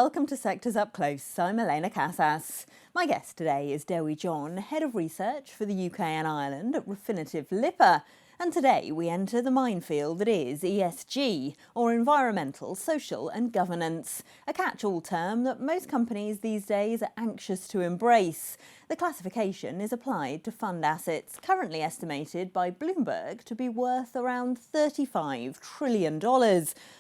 Welcome to Sectors Up Close. I'm Elena Casas. My guest today is Dewi John, Head of Research for the UK and Ireland at Refinitiv-Lipper. And today we enter the minefield that is ESG, or Environmental, Social and Governance, a catch-all term that most companies these days are anxious to embrace. The classification is applied to fund assets currently estimated by Bloomberg to be worth around $35 trillion.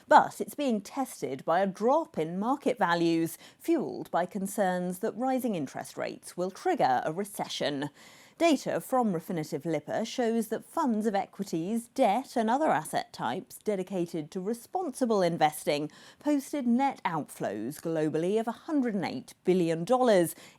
But it's being tested by a drop in market values, fuelled by concerns that rising interest rates will trigger a recession. Data from Refinitiv-Lipper shows that funds of equities, debt and other asset types dedicated to responsible investing posted net outflows globally of $108 billion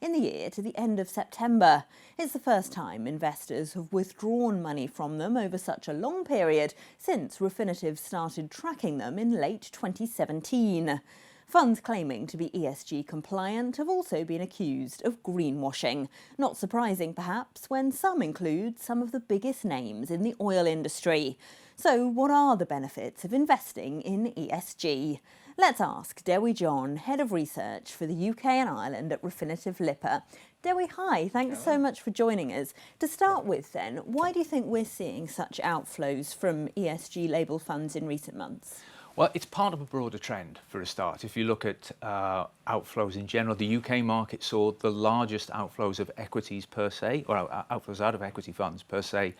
in the year to the end of September. It's the first time investors have withdrawn money from them over such a long period since Refinitiv started tracking them in late 2017. Funds claiming to be ESG compliant have also been accused of greenwashing. Not surprising, perhaps, when some include some of the biggest names in the oil industry. So what are the benefits of investing in ESG? Let's ask Dewi John, Head of Research for the UK and Ireland at Refinitiv-Lipper. Dewi, hi, thanks so much for joining us. To start with then, why do you think we're seeing such outflows from ESG label funds in recent months? Well, it's part of a broader trend for a start. If you look at outflows in general, the UK market saw the largest outflows of equities per se, or outflows out of equity funds per se,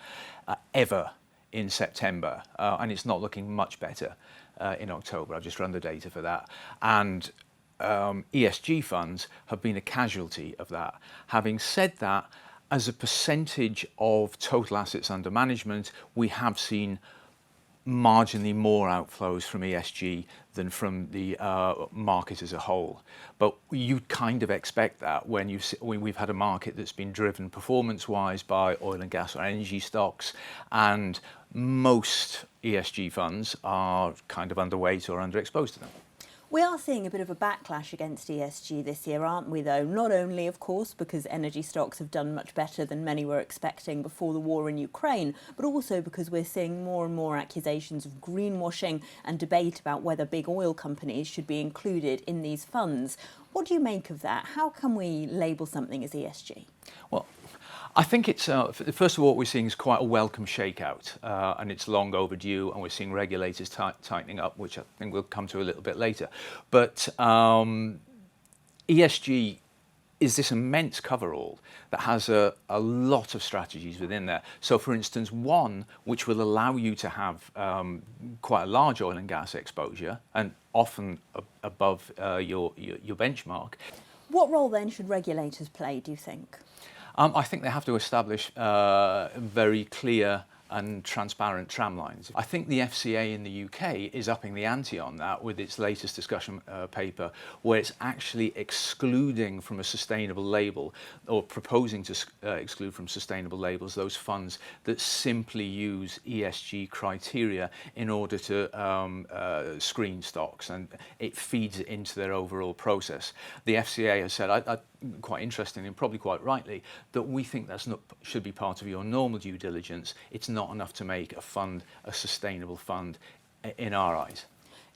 ever in September. And it's not looking much better in October. I've just run the data for that. And ESG funds have been a casualty of that. Having said that, as a percentage of total assets under management, we have seen marginally more outflows from ESG than from the market as a whole. But you kind of expect that when we've had a market that's been driven performance-wise by oil and gas or energy stocks, and most ESG funds are kind of underweight or underexposed to them. We are seeing a bit of a backlash against ESG this year, aren't we, though? Not only, of course, because energy stocks have done much better than many were expecting before the war in Ukraine, but also because we're seeing more and more accusations of greenwashing and debate about whether big oil companies should be included in these funds. What do you make of that? How can we label something as ESG? Well, I think it's, first of all, what we're seeing is quite a welcome shakeout, and it's long overdue, and we're seeing regulators tightening up, which I think we'll come to a little bit later. But ESG is this immense coverall that has a lot of strategies within there. So, for instance, one which will allow you to have quite a large oil and gas exposure, and often above your benchmark. What role then should regulators play, do you think? I think they have to establish very clear and transparent tramlines. I think the FCA in the UK is upping the ante on that with its latest discussion paper, where it's actually excluding from a sustainable label, or proposing to exclude from sustainable labels, those funds that simply use ESG criteria in order to screen stocks, and it feeds it into their overall process. The FCA has said, quite interesting and probably quite rightly, that we think that's not should be part of your normal due diligence. It's not enough to make a fund a sustainable fund in our eyes.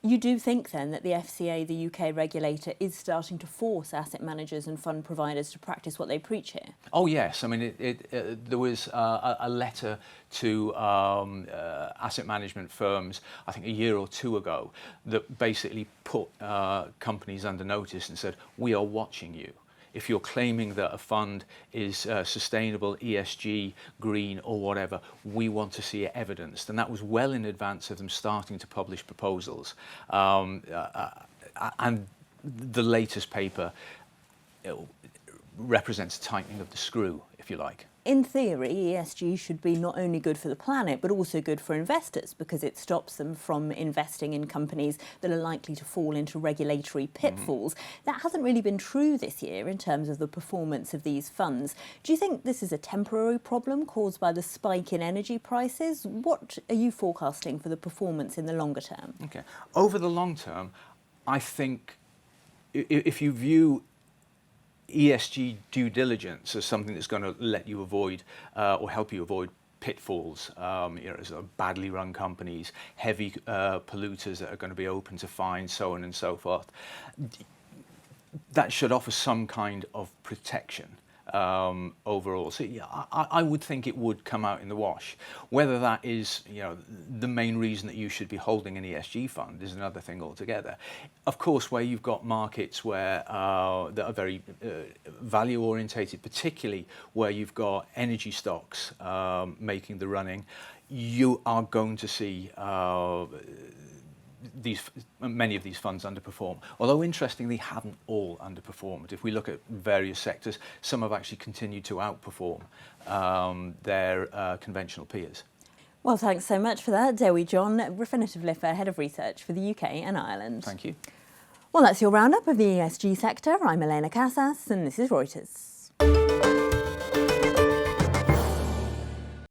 You do think then that the FCA, the UK regulator, is starting to force asset managers and fund providers to practice what they preach here? Oh yes, I mean there was a letter to asset management firms, I think a year or two ago, that basically put companies under notice and said, we are watching you. If you're claiming that a fund is sustainable, ESG, green or whatever, we want to see it evidenced. And that was well in advance of them starting to publish proposals. And the latest paper represents a tightening of the screw, if you like. In theory, ESG should be not only good for the planet, but also good for investors, because it stops them from investing in companies that are likely to fall into regulatory pitfalls. That hasn't really been true this year in terms of the performance of these funds. Do you think this is a temporary problem caused by the spike in energy prices? What are you forecasting for the performance in the longer term? Okay. Over the long term, I think if you view ESG due diligence as something that's going to let you avoid or help you avoid pitfalls, sort of badly run companies, heavy polluters that are going to be open to fines, so on and so forth. that should offer some kind of protection overall. So yeah, I would think it would come out in the wash. Whether that is, the main reason that you should be holding an ESG fund is another thing altogether. Of course, where you've got markets where that are very value orientated, particularly where you've got energy stocks making the running, you are going to see many of these funds underperform. Although interestingly, haven't all underperformed. If we look at various sectors, some have actually continued to outperform their conventional peers. Well, thanks so much for that, Dewi John, Refinitiv-Lipper, Head of Research for the UK and Ireland. Thank you. Well, that's your roundup of the ESG sector. I'm Elena Casas, and this is Reuters.